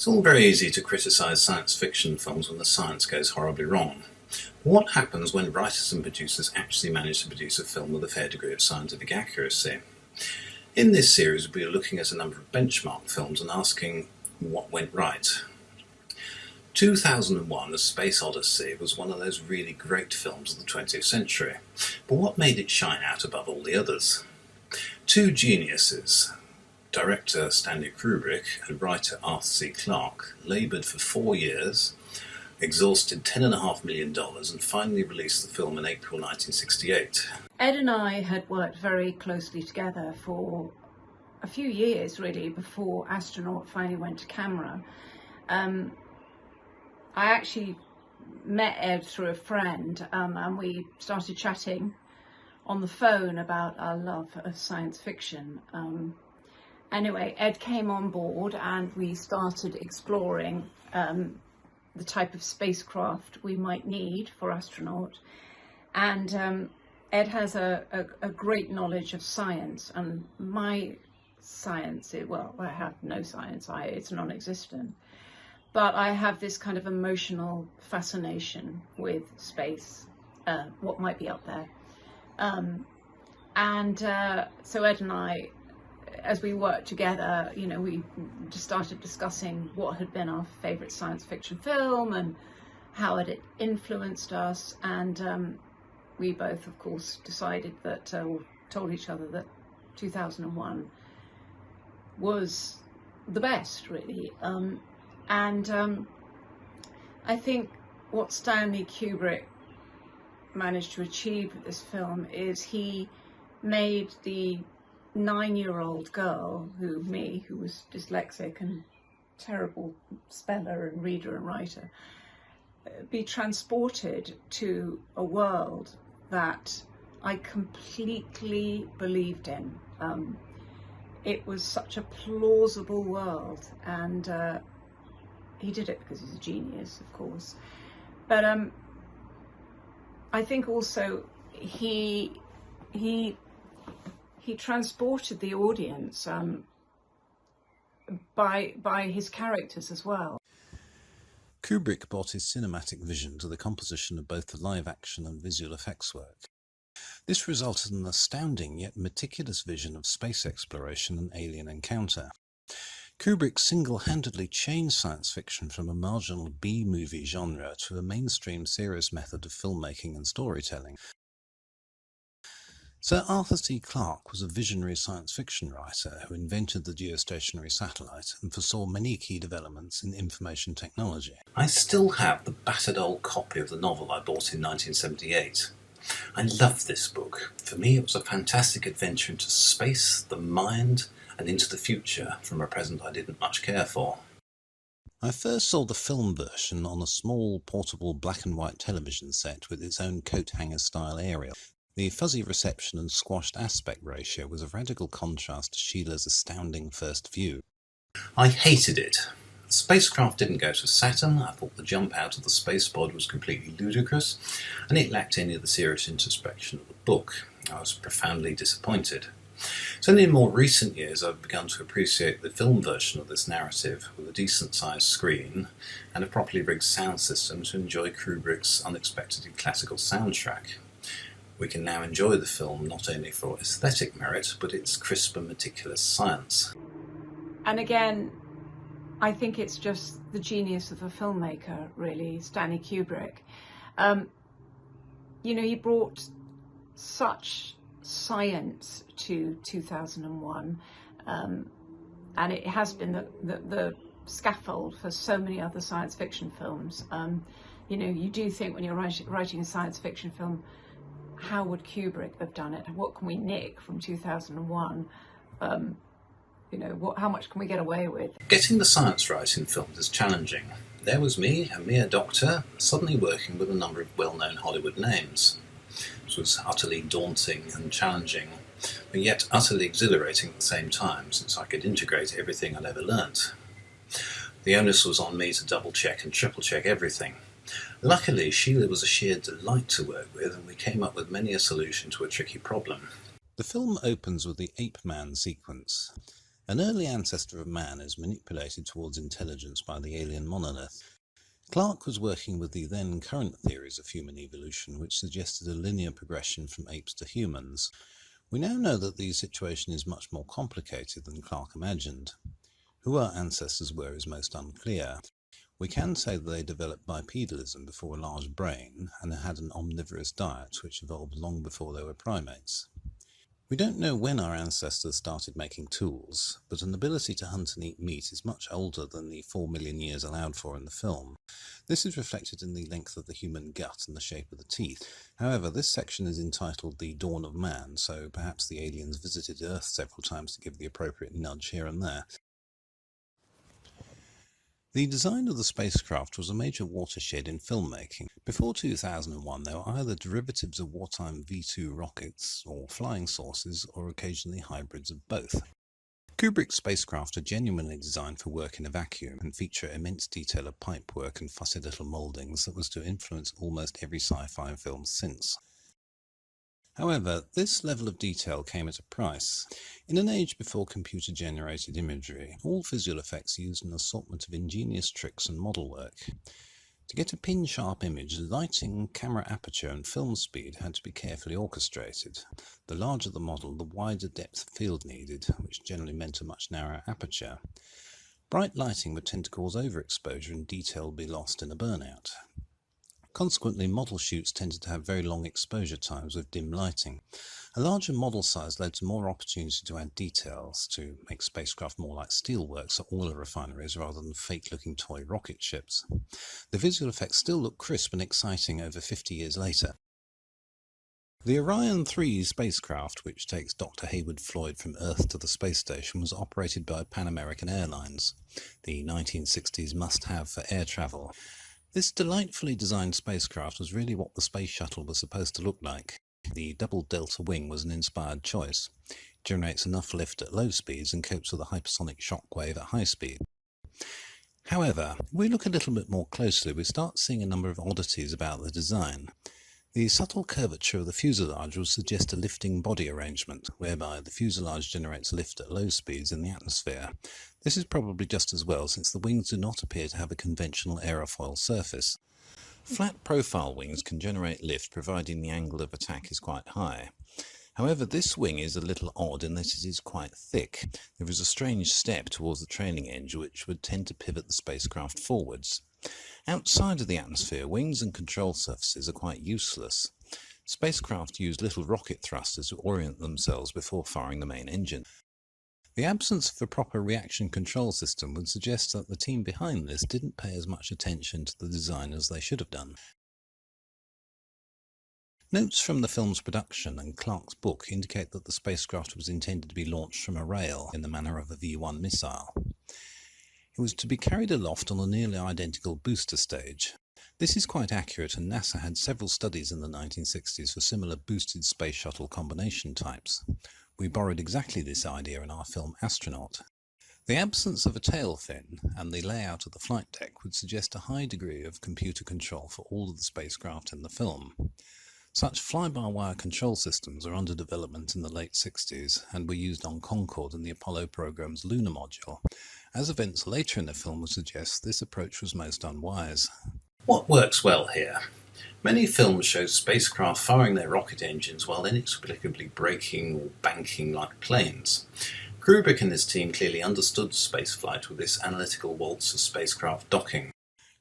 all very easy to criticise science fiction films when the science goes horribly wrong. What happens when writers and producers actually manage to produce a film with a fair degree of scientific accuracy? In this series, we'll be looking at a number of benchmark films and asking what went right. 2001: A Space Odyssey was one of those really great films of the 20th century, but what made it shine out above all the others? Two geniuses, director Stanley Kubrick and writer Arthur C. Clarke, laboured for 4 years, exhausted $10.5 million, and finally released the film in April 1968. Ed and I had worked very closely together for a few years, really, before Astronaut finally went to camera. I actually met Ed through a friend, and we started chatting on the phone about our love of science fiction. Anyway, Ed came on board and we started exploring the type of spacecraft we might need for Astronaut. And Ed has a great knowledge of science, and my science, well, I have no science, it's non-existent. But I have this kind of emotional fascination with space, what might be up there. So Ed and I, as we worked together, we just started discussing what had been our favourite science fiction film and how it had influenced us. And we both, of course, decided that, or told each other that 2001 was the best, really. I think what Stanley Kubrick managed to achieve with this film is he made the 9-year-old girl, who was dyslexic and terrible speller and reader and writer, be transported to a world that I completely believed in. It was such a plausible world, and he did it because he's a genius, of course. But I think also he transported the audience by his characters as well. Kubrick brought his cinematic vision to the composition of both the live action and visual effects work. This resulted in an astounding yet meticulous vision of space exploration and alien encounter. Kubrick single-handedly changed science fiction from a marginal B-movie genre to a mainstream serious method of filmmaking and storytelling. Sir Arthur C. Clarke was a visionary science fiction writer who invented the geostationary satellite and foresaw many key developments in information technology. I still have the battered old copy of the novel I bought in 1978. I loved this book. For me, it was a fantastic adventure into space, the mind, and into the future from a present I didn't much care for. I first saw the film version on a small portable black and white television set with its own coat hanger style aerial. The fuzzy reception and squashed aspect ratio was a radical contrast to Sheila's astounding first view. I hated it. The spacecraft didn't go to Saturn. I thought the jump out of the space pod was completely ludicrous, and it lacked any of the serious introspection of the book. I was profoundly disappointed. It's only in more recent years I've begun to appreciate the film version of this narrative with a decent-sized screen and a properly rigged sound system to enjoy Kubrick's unexpectedly classical soundtrack. We can now enjoy the film not only for aesthetic merit, but its crisp and meticulous science. And again, I think it's just the genius of a filmmaker, really, Stanley Kubrick. He brought such science to 2001, and it has been the scaffold for so many other science fiction films. You do think when you're writing a science fiction film, how would Kubrick have done it? What can we nick from 2001? How much can we get away with? Getting the science right in films is challenging. There was me, a mere doctor, suddenly working with a number of well-known Hollywood names. It was utterly daunting and challenging, but yet utterly exhilarating at the same time, since I could integrate everything I'd ever learnt. The onus was on me to double-check and triple-check everything. Luckily, Sheila was a sheer delight to work with, and we came up with many a solution to a tricky problem. The film opens with the Ape Man sequence. An early ancestor of man is manipulated towards intelligence by the alien monolith. Clarke was working with the then current theories of human evolution, which suggested a linear progression from apes to humans. We now know that the situation is much more complicated than Clarke imagined. Who our ancestors were is most unclear. We can say that they developed bipedalism before a large brain and had an omnivorous diet which evolved long before they were primates. We don't know when our ancestors started making tools, but an ability to hunt and eat meat is much older than the 4 million years allowed for in the film. This is reflected in the length of the human gut and the shape of the teeth. However, this section is entitled The Dawn of Man, so perhaps the aliens visited Earth several times to give the appropriate nudge here and there. The design of the spacecraft was a major watershed in filmmaking. Before 2001, they were either derivatives of wartime V-2 rockets, or flying saucers, or occasionally hybrids of both. Kubrick's spacecraft are genuinely designed for work in a vacuum and feature immense detail of pipework and fussy little mouldings that was to influence almost every sci-fi film since. However, this level of detail came at a price. In an age before computer-generated imagery, all visual effects used an assortment of ingenious tricks and model work. To get a pin-sharp image, lighting, camera aperture and film speed had to be carefully orchestrated. The larger the model, the wider depth of field needed, which generally meant a much narrower aperture. Bright lighting would tend to cause overexposure and detail would be lost in a burnout. Consequently, model shoots tended to have very long exposure times with dim lighting. A larger model size led to more opportunity to add details, to make spacecraft more like steelworks at oil refineries rather than fake-looking toy rocket ships. The visual effects still look crisp and exciting over 50 years later. The Orion 3 spacecraft, which takes Dr. Hayward Floyd from Earth to the space station, was operated by Pan American Airlines, the 1960s must-have for air travel. This delightfully designed spacecraft was really what the space shuttle was supposed to look like. The double delta wing was an inspired choice. It generates enough lift at low speeds and copes with a hypersonic shockwave at high speed. However, if we look a little bit more closely, we start seeing a number of oddities about the design. The subtle curvature of the fuselage would suggest a lifting body arrangement, whereby the fuselage generates lift at low speeds in the atmosphere. This is probably just as well, since the wings do not appear to have a conventional aerofoil surface. Flat profile wings can generate lift providing the angle of attack is quite high. However, this wing is a little odd in that it is quite thick. There is a strange step towards the trailing edge which would tend to pivot the spacecraft forwards. Outside of the atmosphere, wings and control surfaces are quite useless. Spacecraft use little rocket thrusters to orient themselves before firing the main engine. The absence of a proper reaction control system would suggest that the team behind this didn't pay as much attention to the design as they should have done. Notes from the film's production and Clarke's book indicate that the spacecraft was intended to be launched from a rail in the manner of a V-1 missile. It was to be carried aloft on a nearly identical booster stage. This is quite accurate, and NASA had several studies in the 1960s for similar boosted space shuttle combination types. We borrowed exactly this idea in our film Astronaut. The absence of a tail fin and the layout of the flight deck would suggest a high degree of computer control for all of the spacecraft in the film. Such fly-by-wire control systems are under development in the late 60s and were used on Concorde in the Apollo program's lunar module. As events later in the film would suggest, this approach was most unwise. What works well here? Many films show spacecraft firing their rocket engines while inexplicably braking or banking like planes. Kubrick and his team clearly understood spaceflight with this analytical waltz of spacecraft docking.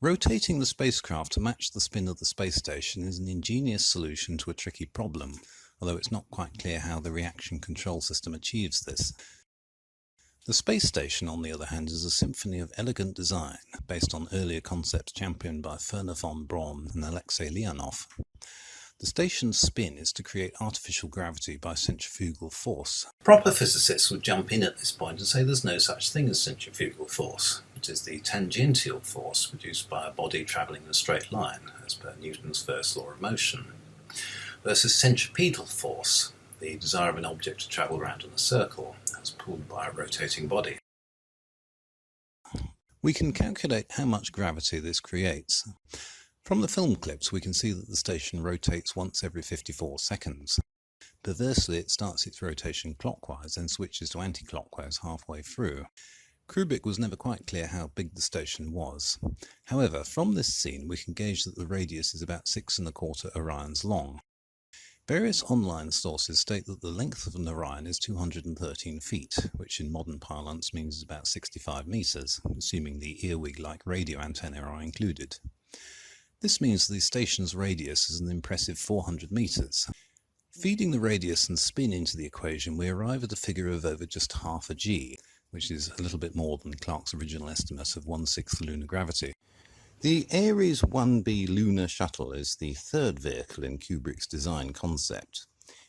Rotating the spacecraft to match the spin of the space station is an ingenious solution to a tricky problem, although it's not quite clear how the reaction control system achieves this. The space station, on the other hand, is a symphony of elegant design, based on earlier concepts championed by Wernher von Braun and Alexei Leonov. The station's spin is to create artificial gravity by centrifugal force. Proper physicists would jump in at this point and say there's no such thing as centrifugal force. It is the tangential force produced by a body travelling in a straight line, as per Newton's first law of motion, versus centripetal force, the desire of an object to travel round in a circle, as pulled by a rotating body. We can calculate how much gravity this creates. From the film clips we can see that the station rotates once every 54 seconds. Perversely, it starts its rotation clockwise and switches to anti-clockwise halfway through. Kubrick was never quite clear how big the station was. However, from this scene we can gauge that the radius is about 6¼ Orions long. Various online sources state that the length of an Orion is 213 feet, which in modern parlance means about 65 metres, assuming the earwig-like radio antennae are included. This means the station's radius is an impressive 400 metres. Feeding the radius and spin into the equation, we arrive at a figure of over just half a g, which is a little bit more than Clarke's original estimate of 1/6 lunar gravity. The Ares 1B lunar shuttle is the third vehicle in Kubrick's design concept,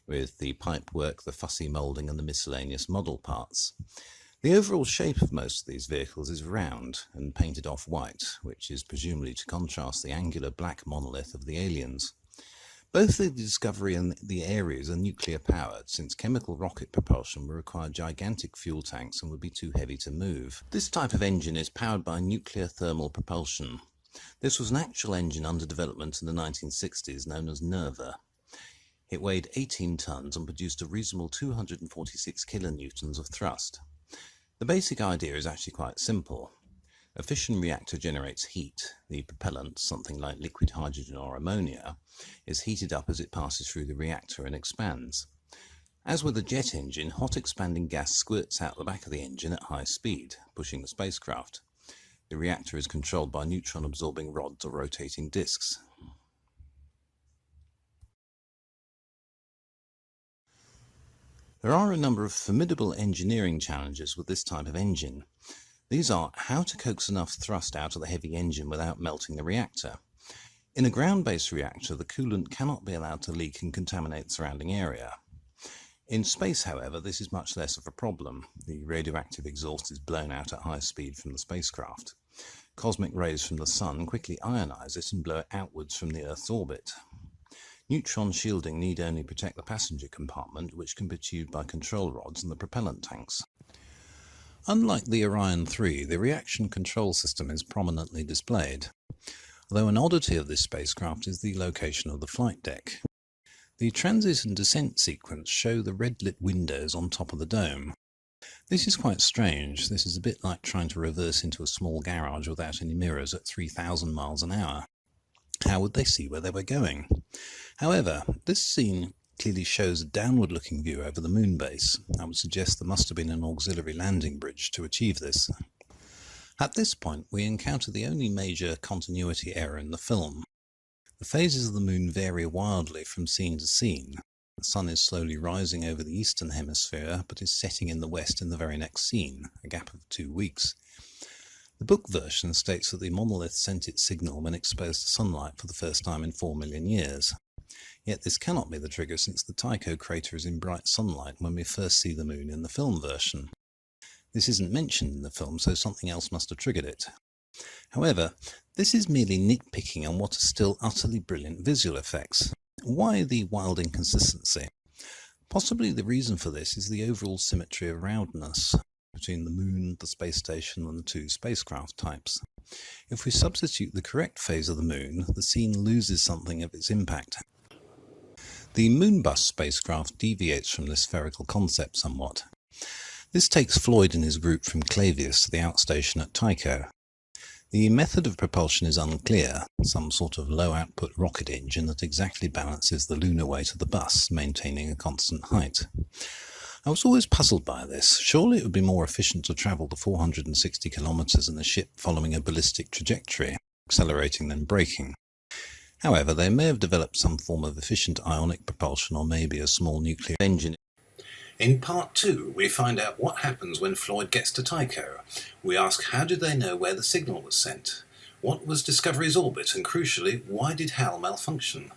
with the pipework, the fussy moulding and the miscellaneous model parts. The overall shape of most of these vehicles is round and painted off white, which is presumably to contrast the angular black monolith of the aliens. Both the Discovery and the Ares are nuclear-powered, since chemical rocket propulsion would require gigantic fuel tanks and would be too heavy to move. This type of engine is powered by nuclear thermal propulsion. This was an actual engine under development in the 1960s known as Nerva. It weighed 18 tons and produced a reasonable 246 kilonewtons of thrust. The basic idea is actually quite simple. A fission reactor generates heat. The propellant, something like liquid hydrogen or ammonia, is heated up as it passes through the reactor and expands. As with a jet engine, hot expanding gas squirts out the back of the engine at high speed, pushing the spacecraft. The reactor is controlled by neutron-absorbing rods or rotating disks. There are a number of formidable engineering challenges with this type of engine. These are how to coax enough thrust out of the heavy engine without melting the reactor. In a ground-based reactor, the coolant cannot be allowed to leak and contaminate the surrounding area. In space, however, this is much less of a problem. The radioactive exhaust is blown out at high speed from the spacecraft. Cosmic rays from the sun quickly ionize it and blow it outwards from the Earth's orbit. Neutron shielding need only protect the passenger compartment, which can be achieved by control rods and the propellant tanks. Unlike the Orion 3, the reaction control system is prominently displayed, although an oddity of this spacecraft is the location of the flight deck. The transit and descent sequence show the red-lit windows on top of the dome. This is quite strange. This is a bit like trying to reverse into a small garage without any mirrors at 3,000 miles an hour. How would they see where they were going? However, this scene clearly shows a downward-looking view over the moon base. I would suggest there must have been an auxiliary landing bridge to achieve this. At this point, we encounter the only major continuity error in the film. The phases of the moon vary wildly from scene to scene. The sun is slowly rising over the eastern hemisphere, but is setting in the west in the very next scene, a gap of 2 weeks. The book version states that the monolith sent its signal when exposed to sunlight for the first time in 4 million years. Yet this cannot be the trigger, since the Tycho crater is in bright sunlight when we first see the moon in the film version. This isn't mentioned in the film, so something else must have triggered it. However, this is merely nitpicking on what are still utterly brilliant visual effects. Why the wild inconsistency? Possibly the reason for this is the overall symmetry of roundness between the moon, the space station and the two spacecraft types. If we substitute the correct phase of the moon, the scene loses something of its impact. The Moonbus spacecraft deviates from this spherical concept somewhat. This takes Floyd and his group from Clavius to the outstation at Tycho. The method of propulsion is unclear, some sort of low-output rocket engine that exactly balances the lunar weight of the bus, maintaining a constant height. I was always puzzled by this. Surely it would be more efficient to travel the 460 kilometers in a ship following a ballistic trajectory, accelerating then braking. However, they may have developed some form of efficient ionic propulsion or maybe a small nuclear engine. In part 2, we find out what happens when Floyd gets to Tycho. We ask how did they know where the signal was sent? What was Discovery's orbit? And crucially, why did HAL malfunction?